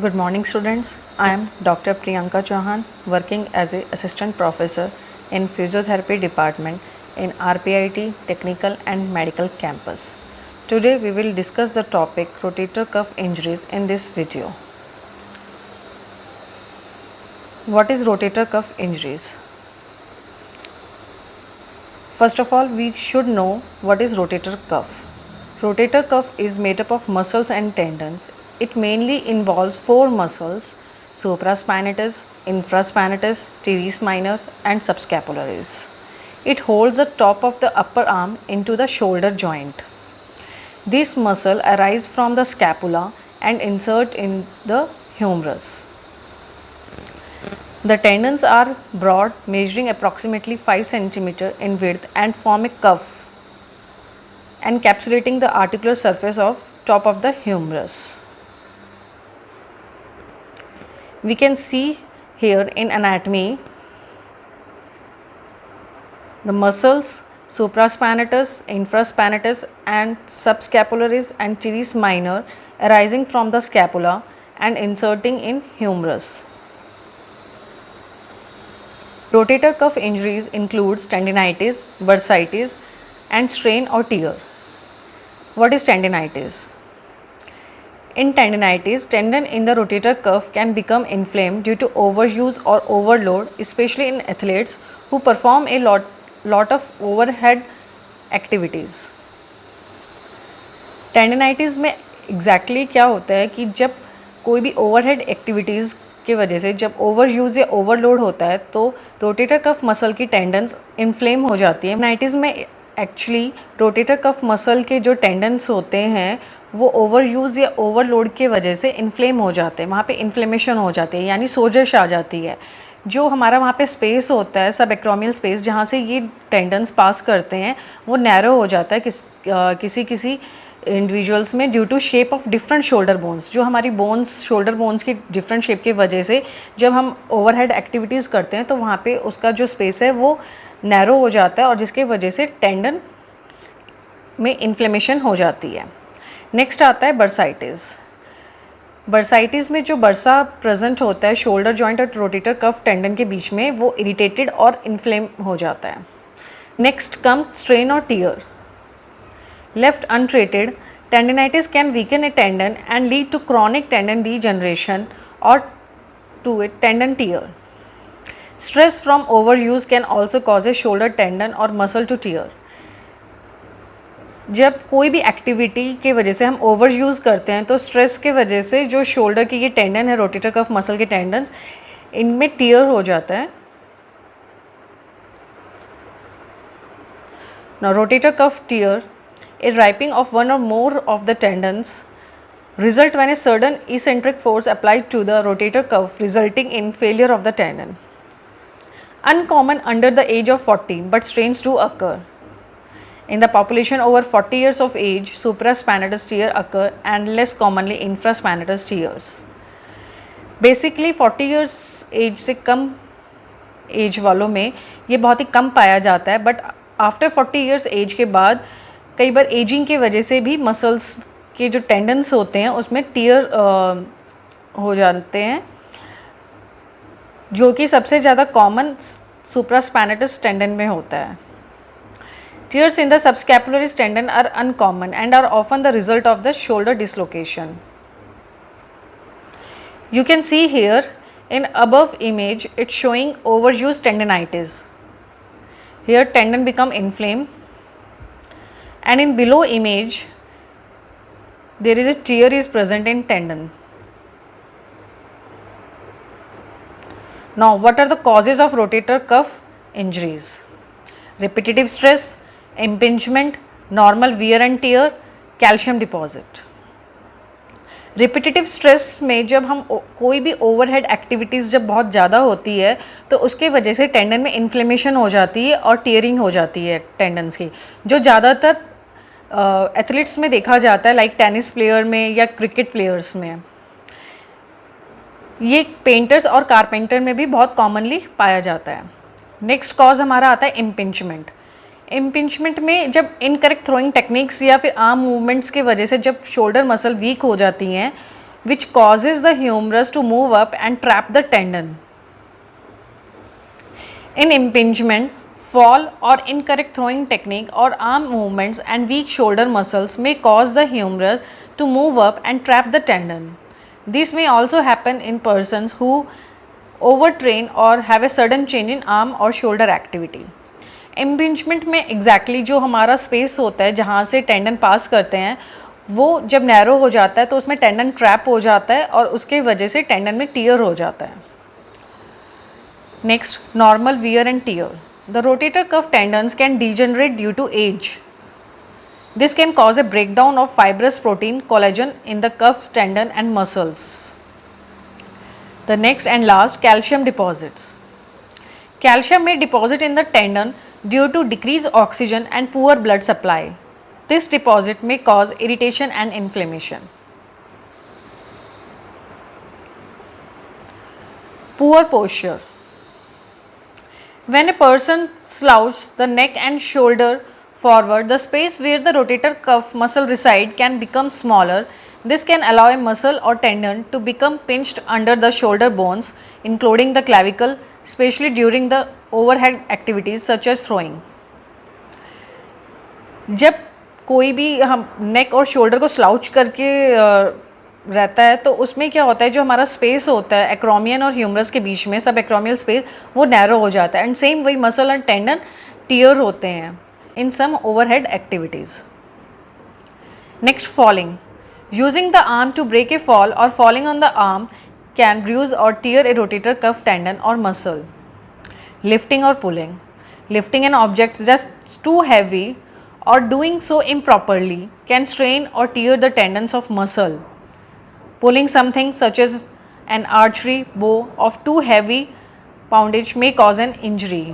Good morning students. I am Dr. Priyanka Chauhan, working as a assistant professor in physiotherapy department in RPIT Technical and Medical campus. Today we will discuss the topic rotator cuff injuries in this video. What is rotator cuff injuries? First of all, we should know what is rotator cuff. Rotator cuff is made up of muscles and tendons. It mainly involves four muscles: supraspinatus, infraspinatus, teres minor and subscapularis. It holds the top of the upper arm into the shoulder joint. This muscle arises from the scapula and insert in the humerus. The tendons are broad, measuring approximately 5 cm in width and form a cuff encapsulating the articular surface of top of the humerus. We can see here in anatomy the muscles supraspinatus, infraspinatus and subscapularis and teres minor arising from the scapula and inserting in humerus. Rotator cuff injuries includes tendinitis, bursitis and strain or tear. What is tendinitis? In tendinitis, tendon in the rotator cuff can become inflamed due to overuse or overload, especially in athletes who perform a lot of overhead activities. Tendinitis में exactly क्या होता है कि जब कोई भी overhead activities की वजह से जब ओवर यूज़ या ओवरलोड होता है तो रोटेटर कफ मसल की टेंडन्स इन्फ्लेम हो जाती है। टेंडिनाइटिस में एक्चुअली रोटेटर कफ मसल के जो टेंडन्स होते हैं वो ओवर यूज़ या ओवरलोड की वजह से इन्फ्लेम हो जाते हैं, वहाँ पे इन्फ्लेमेशन हो जाती है यानी सोजश आ जाती है। जो हमारा वहाँ पे स्पेस होता है सब एक्रोमियल स्पेस जहाँ से ये टेंडन्स पास करते हैं वो नैरो हो जाता है किसी इंडिविजुअल्स में due to shape of different shoulder bones. जो हमारी बोन्स शोल्डर बोन्स की डिफरेंट शेप की वजह से जब हम ओवरहेड एक्टिविटीज़ करते हैं तो वहाँ पे उसका जो स्पेस है वो नैरो हो जाता है और जिसके वजह से टेंडन में इन्फ्लेमेशन हो जाती है। नेक्स्ट आता है बर्साइटिस। बर्साइटिस में जो बर्सा प्रेजेंट होता है शोल्डर जॉइंट और रोटेटर कफ टेंडन के बीच में वो इरिटेटेड और इन्फ्लेम हो जाता है। नेक्स्ट कम स्ट्रेन और tier. Left untreated, tendinitis can weaken a tendon and lead to chronic tendon degeneration or to a tendon tear. Stress from overuse can also cause a shoulder tendon or muscle to tear. जब कोई भी activity के वजह से हम over use करते हैं तो स्ट्रेस के वजह से जो शोल्डर की ये टेंडन है रोटेटर कफ मसल के टेंडन्स इनमें टीयर हो जाता है। Now rotator cuff tear, a ripping of one or more of the tendons result when a sudden eccentric force applied to the rotator cuff resulting in failure of the tendon. Uncommon under the age of 40 but strains do occur. In the population over 40 years of age, supraspinatus tear occur and less commonly infraspinatus tears. Basically 40 years age से कम as वालों में ये बहुत ही कम पाया जाता है but after 40 years as के बाद कई बार एजिंग की वजह से भी मसल्स के जो टेंडन्स होते हैं उसमें टीयर हो जाते हैं जो कि सबसे ज़्यादा कॉमन सुप्रास्पैनेटस टेंडन में होता है। Tears in the subscapularis tendon are uncommon and are often the result of the shoulder dislocation. You can see here in above image it's showing overuse tendinitis. Here tendon become inflamed and in below image there is a tear is present in tendon. Now what are the causes of rotator cuff injuries? Repetitive stress, impingement, normal wear and tear, calcium deposit. Repetitive stress में जब हम कोई भी overhead activities जब बहुत ज़्यादा होती है तो उसके वजह से टेंडन में इन्फ्लेमेशन हो जाती है और टीयरिंग हो जाती है टेंडन्स की, जो ज़्यादातर एथलीट्स में देखा जाता है लाइक टेनिस प्लेयर में या क्रिकेट प्लेयर्स में। ये पेंटर्स और कारपेंटर में भी बहुत कॉमनली पाया जाता है। नेक्स्ट कॉज हमारा आता है इम्पिंचमेंट। इम्पिंचमेंट में जब इनकरेक्ट थ्रोइंग टेक्निक्स या फिर आर्म मूवमेंट्स की वजह से जब शोल्डर मसल वीक हो जाती हैं which causes the humerus to move up and trap the tendon. In impingement, fall or incorrect throwing technique or arm movements and weak shoulder muscles may cause the humerus to move up and trap the tendon. This may also happen in persons who overtrain or have a sudden change in arm or shoulder activity. Impingement में exactly जो हमारा space होता है जहाँ से tendon पास करते हैं वो जब नैरो हो जाता है तो उसमें टेंडन ट्रैप हो जाता है और उसके वजह से टेंडन में टियर हो जाता है. Next, normal wear and tear. The rotator cuff tendons can degenerate due to age. This can cause a breakdown of fibrous protein collagen in the cuffs, tendon and muscles. The next and last, calcium deposits. Calcium may deposit in the tendon due to decreased oxygen and poor blood supply. This deposit may cause irritation and inflammation. Poor posture. When a person slouches the neck and shoulder forward, the space where the rotator cuff muscle reside can become smaller. This can allow a muscle or tendon to become pinched under the shoulder bones, including the clavicle, especially during the overhead activities such as throwing. जब कोई भी हम नेक और shoulder को slouch करके रहता है तो उसमें क्या होता है, जो हमारा स्पेस होता है एक्रोमियन और ह्यूमरस के बीच में, सब एक्रोमियल स्पेस, वो नैरो हो जाता है एंड सेम वही मसल एंड टेंडन टियर होते हैं in some overhead activities. Next, falling. Using the arm to break a fall or falling on the arm can bruise or tear a rotator cuff tendon or muscle. Lifting or pulling. Lifting an object just too heavy or doing so improperly can strain or tear the tendons of muscle. Pulling something such as an archery bow of too heavy poundage may cause an injury.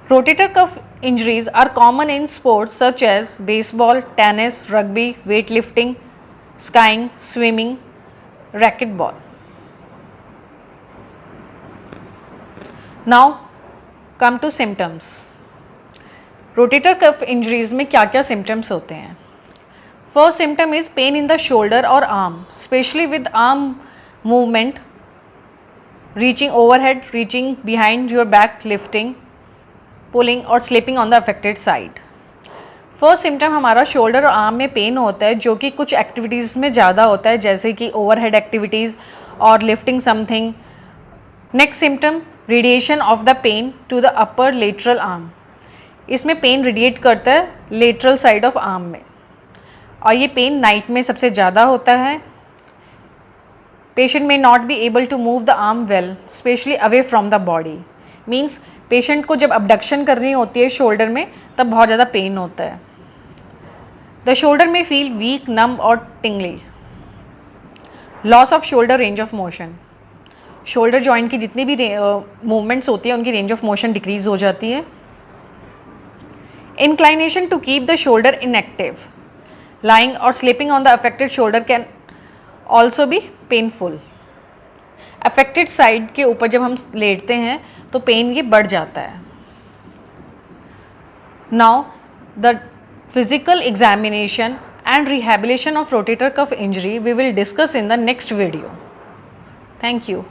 Rotator cuff injuries are common in sports such as baseball, tennis, rugby, weightlifting, skiing, swimming, racquetball. Now come to symptoms. Rotator cuff injuries में क्या क्या symptoms होते हैं? First symptom is pain in the shoulder or arm, especially with arm movement, reaching overhead, reaching behind your back, lifting, pulling और slipping on the affected side. First symptom हमारा shoulder और arm में pain होता है जो कि कुछ activities में ज़्यादा होता है जैसे कि ओवरहेड एक्टिविटीज़ और lifting something. Next symptom, radiation of the pain to the upper lateral arm. इसमें पेन रेडिएट करता है लेटरल साइड ऑफ आर्म में और ये पेन नाइट में सबसे ज़्यादा होता है. Patient may not be able to move the arm well, especially away from the body. Means patient को जब अबडक्शन करनी होती है शोल्डर में तब बहुत ज़्यादा पेन होता है. द शोल्डर में फील वीक, नम और टिंगली. Loss off shoulder range of motion. Shoulder joint की जितनी भी मूवमेंट्स होती है उनकी रेंज ऑफ मोशन डिक्रीज हो जाती है. Inclination to keep the shoulder inactive. Lying और sleeping on the affected shoulder can also be painful. Affected side के ऊपर जब हम लेटते हैं तो पेन ये बढ़ जाता है. Now the physical examination and rehabilitation of rotator cuff injury we will discuss in the next video. Thank you.